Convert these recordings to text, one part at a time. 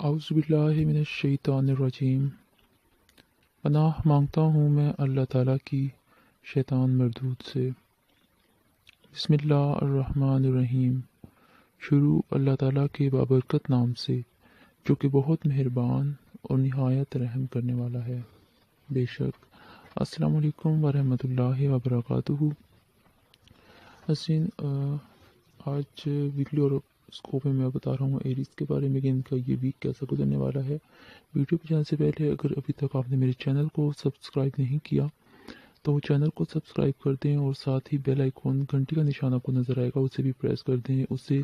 औज़ुबिल्लाहिमिनश्शैतानिर्रजीम। पनाह मांगता हूँ मैं अल्लाह ताला की शैतान मरदूद से। बिस्मिल्लाहिर्रहमानिर्रहीम। शुरू अल्लाह ताला के बाबरकत नाम से जो कि बहुत मेहरबान और निहायत रहम करने वाला है। बेशक। अस्सलामु अलैकुम वरहमतुल्लाहि वबरकातुहू। हसीन, आज वीकली और स्कोप में मैं बता रहा हूँ एरीज के बारे में कि इनका ये वीक कैसा गुजरने वाला है। वीडियो पे जाने से पहले अगर अभी तक आपने मेरे चैनल को सब्सक्राइब नहीं किया तो चैनल को सब्सक्राइब कर दें और साथ ही बेल आइकॉन घंटी का निशान आपको नज़र आएगा उसे भी प्रेस कर दें। उससे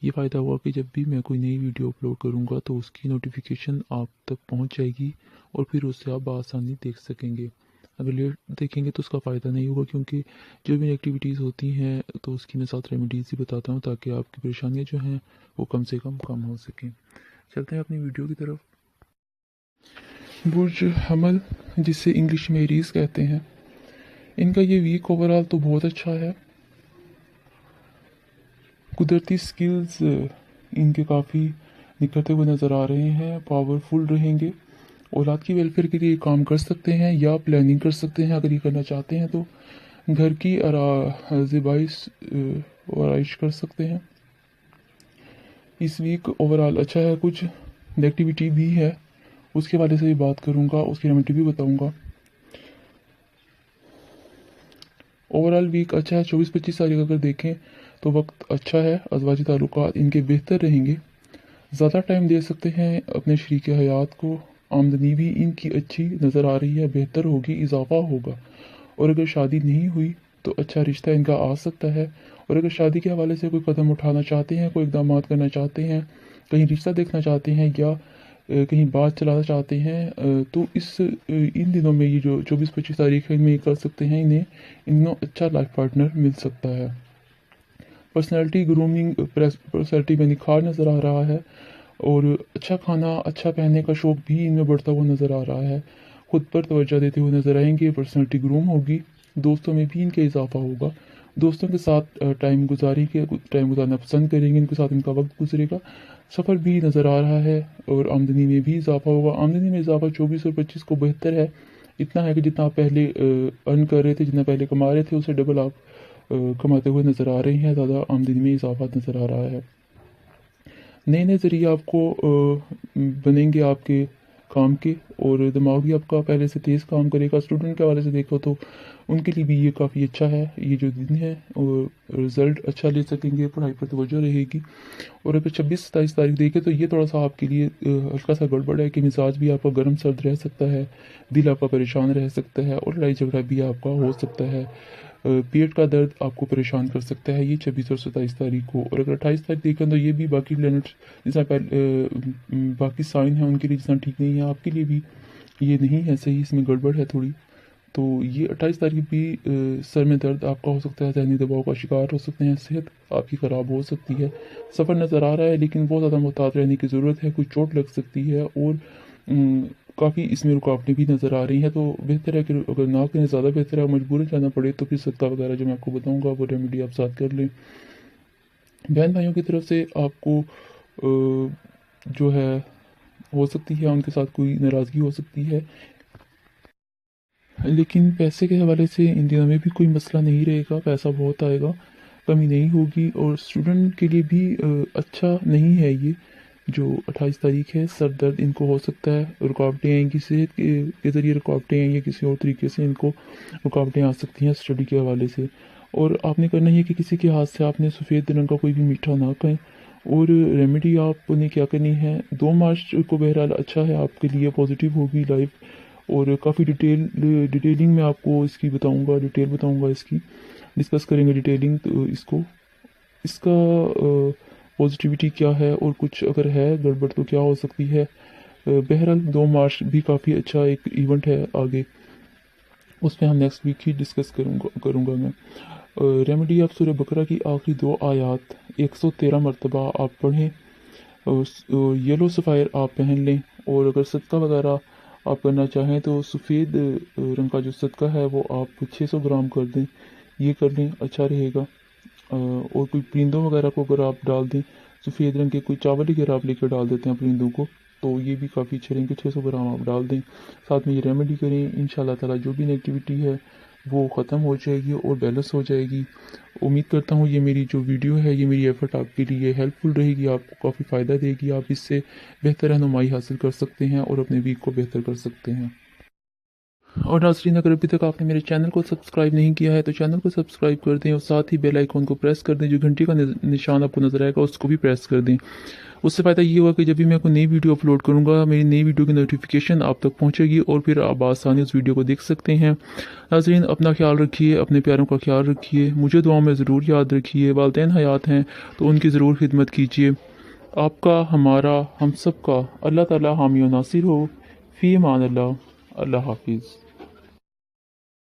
ये फ़ायदा हुआ कि जब भी मैं कोई नई वीडियो अपलोड करूँगा तो उसकी नोटिफिकेशन आप तक पहुँच जाएगी और फिर उससे आप बआसानी देख सकेंगे। अगर लेट देखेंगे तो उसका फ़ायदा नहीं होगा, क्योंकि जो भी एक्टिविटीज़ होती हैं तो उसकी मैं साथ रेमेडीज़ ही बताता हूँ ताकि आपकी परेशानियाँ जो हैं वो कम से कम हो सकें। चलते हैं अपनी वीडियो की तरफ। बुर्ज हमल, जिसे इंग्लिश में एरीज कहते हैं, इनका ये वीक ओवरऑल तो बहुत अच्छा है। कुदरती स्किल्स इनके काफ़ी निखरते हुए नज़र आ रहे हैं, पावरफुल रहेंगे, औलाद की वेलफेयर के लिए काम कर सकते हैं या प्लानिंग कर सकते हैं अगर ये करना चाहते हैं तो। घर की ज़िबाइश आरइश कर सकते हैं। इस वीक ओवरऑल अच्छा है। कुछ नेगेटिविटी भी है, उसके वाले से भी बात करूँगा, उसकी रेमेडी भी बताऊँगा। ओवरऑल वीक अच्छा है। 24-25 तारीख अगर देखें तो वक्त अच्छा है। अज़वाजी ताल्लुकात इनके बेहतर रहेंगे, ज़्यादा टाइम दे सकते हैं अपने शरीक हयात को। आमदनी भी इनकी अच्छी नज़र आ रही है, बेहतर होगी, इजाफा होगा। और अगर शादी नहीं हुई तो अच्छा रिश्ता इनका आ सकता है। और अगर शादी के हवाले से कोई कदम उठाना चाहते हैं, कोई इक़दाम करना चाहते हैं, कहीं रिश्ता देखना चाहते हैं या कहीं बात चलाना चाहते हैं तो इन दिनों में ये जो 24-25 तारीख है इनमें कर सकते हैं। इन्हें इन दिनों अच्छा लाइफ पार्टनर मिल सकता है। पर्सनैलिटी ग्रूमिंग, पर्सनैलिटी में निखार नज़र आ रहा है और अच्छा खाना, अच्छा पहनने का शौक़ भी इनमें बढ़ता हुआ नज़र आ रहा है। खुद पर तवज्जो देते हुए नज़र आएंगे, पर्सनैलिटी ग्रूम होगी। दोस्तों में भी इनके इजाफा होगा, दोस्तों के साथ टाइम गुजारना पसंद करेंगे, इनके साथ इनका वक्त गुजरेगा। सफ़र भी नज़र आ रहा है और आमदनी में भी इजाफा होगा। आमदनी में इजाफा 24 और 25 को बेहतर है। इतना है कि जितना आप पहले अर्न कर रहे थे, जितना पहले कमा रहे थे, उससे डबल आप कमाते हुए नज़र आ रहे हैं। ज़्यादा आमदनी में इजाफा नज़र आ रहा है। नए नए ज़रिए आपको बनेंगे आपके काम के, और दिमाग भी आपका पहले से तेज़ काम करेगा। स्टूडेंट के हवाले से देखो तो उनके लिए भी ये काफ़ी अच्छा है। ये जो दिन है और रिज़ल्ट अच्छा ले सकेंगे, पढ़ाई पर तवज्जो रहेगी। और अगर 26-27 तारीख देखें तो ये थोड़ा सा आपके लिए हल्का सा गड़बड़ है कि मिजाज भी आपका गर्म सर्द रह सकता है, दिल आपका परेशान रह सकता है और लड़ाई झगड़ा भी आपका हो सकता है। पेट का दर्द आपको परेशान कर सकता है ये 26 और 27 तारीख को। और अगर 28 तारीख देखें तो ये भी बाकी प्लैनेट्स जैसा बाकी साइन है उनके लिए जितना ठीक नहीं है, आपके लिए भी ये नहीं है सही, इसमें गड़बड़ है थोड़ी। तो ये 28 तारीख भी सर में दर्द आपका हो सकता है, ज़हनी दबाव का शिकार हो सकते हैं, सेहत आपकी ख़राब हो सकती है। सफ़र नज़र आ रहा है लेकिन बहुत ज़्यादा मुहतात रहने की ज़रूरत है, कुछ चोट लग सकती है और काफ़ी इसमें रुकावटें भी नज़र आ रही हैं। तो बेहतर है कि अगर ना करें ज़्यादा बेहतर है। मजबूरन जाना पड़े तो फिर सदका वगैरह जो मैं आपको बताऊँगा वो रेमेडी आप साथ कर लें। बहन भाइयों की तरफ से आपको जो है हो सकती है उनके साथ कोई नाराज़गी हो सकती है, लेकिन पैसे के हवाले से इन दिनों में भी कोई मसला नहीं रहेगा, पैसा बहुत आएगा, कमी नहीं होगी। और स्टूडेंट के लिए भी अच्छा नहीं है ये जो 28 तारीख है। सर दर्द इनको हो सकता है, रुकावटें आएंगी, सेहत के ज़रिए रुकावटें आएंगी, किसी और तरीके से इनको रुकावटें आ सकती हैं स्टडी के हवाले से। और आपने करना ही है कि किसी के हाथ से आपने सफ़ेद रंग का कोई भी मीठा ना खाएं। और रेमेडी आपने क्या करनी है, 2 मार्च को बहरहाल अच्छा है आपके लिए, पॉजिटिव होगी लाइफ। और काफ़ी डिटेलिंग में आपको इसकी बताऊंगा, डिटेल बताऊंगा, इसकी डिस्कस करेंगे डिटेलिंग तो इसका पॉजिटिविटी क्या है और कुछ अगर है गड़बड़ तो क्या हो सकती है। बहरहाल 2 मार्च भी काफ़ी अच्छा एक इवेंट है आगे, उस पर हम नेक्स्ट वीक ही डिस्कस करूँगा मैं। रेमेडी आप सूरह बकरा की आखिरी 2 आयात 113 मरतबा आप पढ़ें। येलो सफ़ायर आप पहन लें। और अगर सदका वगैरह आप करना चाहें तो सफ़ेद रंग का जो सदका है वो आप 600 ग्राम कर दें, ये कर लें, अच्छा रहेगा। और कोई परिंदों वगैरह को अगर आप डाल दें, सफ़ेद रंग के कोई चावल वगैरह आप लेकर डाल देते हैं परिंदों को, तो ये भी काफ़ी अच्छे रहेंगे। 600 ग्राम आप डाल दें, साथ में ये रेमेडी करें, इंशाल्लाह ताला जो भी नेगेटिविटी है वो ख़त्म हो जाएगी और बैलेंस हो जाएगी। उम्मीद करता हूँ ये मेरी जो वीडियो है, ये मेरी एफ़र्ट आपके लिए हेल्पफुल रहेगी, आपको काफ़ी फ़ायदा देगी, आप इससे बेहतर रहनुमाई हासिल कर सकते हैं और अपने वीक को बेहतर कर सकते हैं। और नाज़रीन, अगर अभी तक आपने मेरे चैनल को सब्सक्राइब नहीं किया है तो चैनल को सब्सक्राइब कर दें और साथ ही बेल आइकन को प्रेस कर दें, जो घंटी का निशान आपको नज़र आएगा उसको भी प्रेस कर दें। उससे फ़ायदा ये होगा कि जब भी मैं कोई नई वीडियो अपलोड करूँगा, मेरी नई वीडियो की नोटिफिकेशन आप तक पहुँचेगी और फिर आप आसानी उस वीडियो को देख सकते हैं। नाज़रीन, अपना ख्याल रखिए, अपने प्यारों का ख्याल रखिए, मुझे दुआ में ज़रूर याद रखिए। वालिदैन हयात हैं तो उनकी ज़रूर खिदमत कीजिए। आपका, हमारा, हम सब का अल्लाह ताला हामी और नासिर हो। फ़ी अमान अल्लाह। अल्लाह हाफिज़।